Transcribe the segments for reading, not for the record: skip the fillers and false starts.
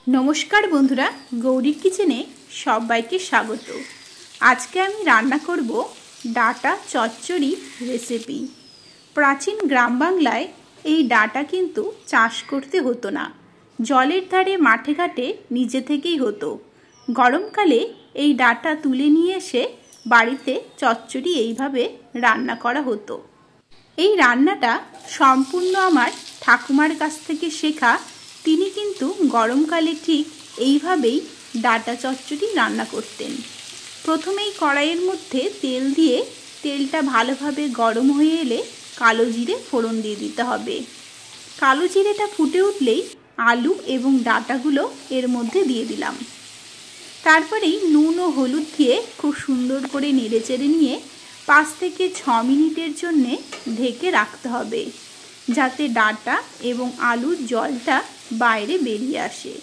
नमस्कार बंधुरा गौरीर किचेने सबाइके स्वागत। आज के आमी रान्ना करब डाटा चच्चड़ी रेसिपि। प्राचीन ग्राम बांगलाय एई डाटा किन्तु चाष करते हतो ना, जलेर धारे माठे घाटे निजे थेकेई हतो। गरमकाले एई डाटा तुले निये एसे बाड़ीते चच्चड़ी एइभावे रान्ना करा हतो। एई रान्नाटा सम्पूर्ण आमार ठाकुमार काछ थेके शेखा। তিনি কিন্তু গরমকালে ঠিক এইভাবেই ডাটা চচ্চড়ি রান্না করতেন। প্রথমেই কড়াইয়ের মধ্যে তেল দিয়ে তেলটা ভালোভাবে গরম হয়ে এলে কালো জিরে ফোড়ন দিয়ে দিতে হবে। কালো জিরেটা ফুটে উঠলেই আলু এবং ডাটাগুলো এর মধ্যে দিয়ে দিলাম। তারপরেই নুন ও হলুদ দিয়ে খুব সুন্দর করে নেড়েচেড়ে নিয়ে 5 থেকে 6 মিনিটের জন্য ঢেকে রাখতে হবে, যাতে ডাটা এবং আলুর জলটা বাইরে বেরিয়ে আসে।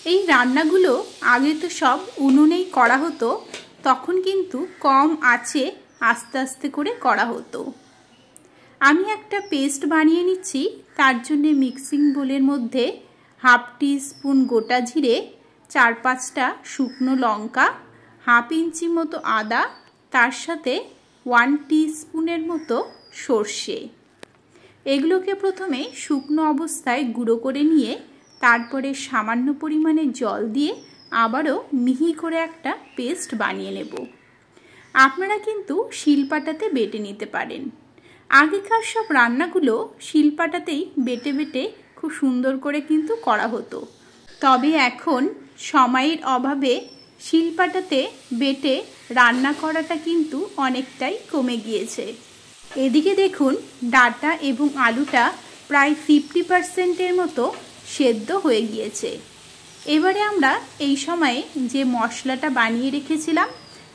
এই রান্নাগুলো আগে তো সব উনুনেই করা হতো, তখন কিন্তু কম আঁচে আস্তে আস্তে করে করা হতো। আমি একটা পেস্ট বানিয়ে নিচ্ছি। তার জন্য মিক্সিং বোলের মধ্যে হাফ টিস্পুন গোটা জিরে, 4-5টা শুকনো লঙ্কা, হাফ ইঞ্চি মতো আদা, তার সাথে 1 টিস্পুনের মতো সর্ষে, এগুলোকে প্রথমে শুকনো অবস্থায় গুঁড়ো করে নিয়ে তারপরে সামান্য পরিমাণে জল দিয়ে আবারও মিহি করে একটা পেস্ট বানিয়ে নেব। আপনারা কিন্তু শিলপাটাতে বেটে নিতে পারেন। আগেকার সব রান্নাগুলো শিলপাটাতেই বেটে বেটে খুব সুন্দর করে কিন্তু করা হতো, তবে এখন সময়ের অভাবে শিলপাটাতে বেটে রান্না করাটা কিন্তু অনেকটাই কমে গিয়েছে। এদিকে দেখুন ডাটা এবং আলুটা প্রায় 50% মতো সেদ্ধ হয়ে গিয়েছে। এবারে আমরা এই সময়ে যে মশলাটা বানিয়ে রেখেছিলাম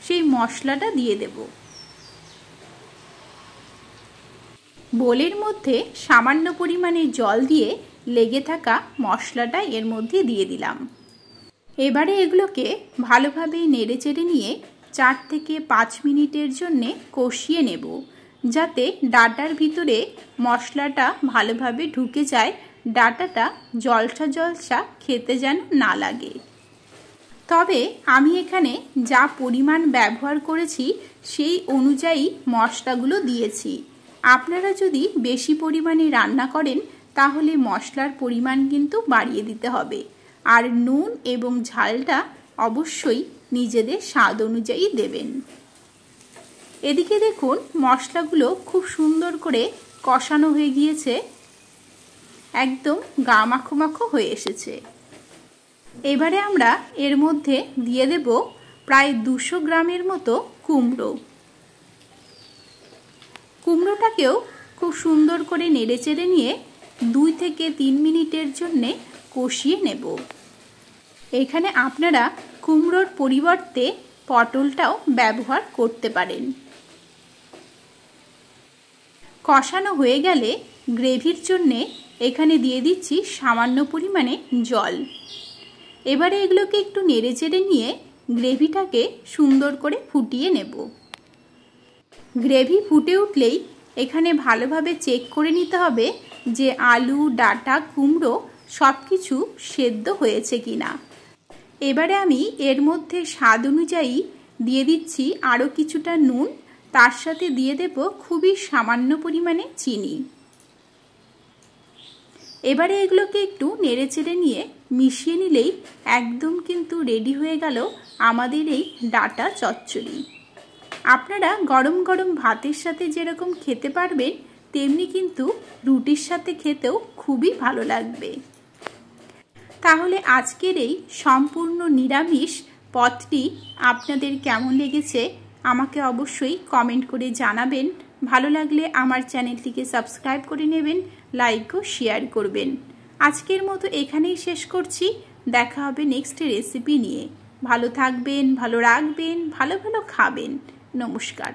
সেই মশলাটা দিয়ে দেব। বোলের মধ্যে সামান্য পরিমাণে জল দিয়ে লেগে থাকা মশলাটা এর মধ্যে দিয়ে দিলাম। এবারে এগুলোকে ভালোভাবে নেড়েচেড়ে নিয়ে 4 থেকে 5 মিনিটের জন্য কষিয়ে নেব, যাতে ডাটার ভিতরে মশলাটা ভালোভাবে ঢুকে যায়, ডাটাটা জলসা জলসা খেতে যেন না লাগে। তবে আমি এখানে যা পরিমাণ ব্যবহার করেছি সেই অনুযায়ী মশলাগুলো দিয়েছি। আপনারা যদি বেশি পরিমাণে রান্না করেন তাহলে মশলার পরিমাণ কিন্তু বাড়িয়ে দিতে হবে, আর নুন এবং ঝালটা অবশ্যই নিজেদের স্বাদ অনুযায়ী দেবেন। এদিকে দেখুন মশলাগুলো খুব সুন্দর করে কষানো হয়ে গিয়েছে, একদম গা মাখো মাখো হয়ে এসেছে। এবারে আমরা এর মধ্যে দিয়ে দেব প্রায় 200 গ্রামের মতো কুমড়ো। কুমড়োটাকেও খুব সুন্দর করে নেড়েচেড়ে নিয়ে 2 থেকে 3 মিনিটের জন্য কষিয়ে নেব। এখানে আপনারা কুমড়োর পরিবর্তে পটলটাও ব্যবহার করতে পারেন। কষানো হয়ে গেলে গ্রেভির জন্যে এখানে দিয়ে দিচ্ছি সামান্য পরিমাণে জল। এবারে এগুলোকে একটু নেড়েচেড়ে নিয়ে গ্রেভিটাকে সুন্দর করে ফুটিয়ে নেব। গ্রেভি ফুটে উঠলেই এখানে ভালোভাবে চেক করে নিতে হবে যে আলু, ডাটা, কুমড়ো সব কিছু সেদ্ধ হয়েছে কিনা। এবারে আমি এর মধ্যে স্বাদ অনুযায়ী দিয়ে দিচ্ছি আরও কিছুটা নুন, তার সাথে দিয়ে দেব খুবই সামান্য পরিমাণে চিনি। এবারে এগুলোকে একটু নেড়েচেড়ে নিয়ে মিশিয়ে নিলেই একদম কিন্তু রেডি হয়ে গেল আমাদের এই ডাটা চচ্চড়ি। আপনারা গরম গরম ভাতের সাথে যেরকম খেতে পারবেন তেমনি কিন্তু রুটির সাথে খেতেও খুবই ভালো লাগবে। তাহলে আজকের এই সম্পূর্ণ নিরামিষ পদটি আপনাদের কেমন লেগেছে আমাকে অবশ্যই কমেন্ট করে জানাবেন। ভালো লাগলে আমার চ্যানেলটিকে সাবস্ক্রাইব করে নেবেন, লাইক ও শেয়ার করবেন। আজকের মতো এখানেই শেষ করছি। দেখা হবে নেক্সট রেসিপি নিয়ে। ভালো থাকবেন, ভালো রাখবেন, ভালো ভালো খাবেন। নমস্কার।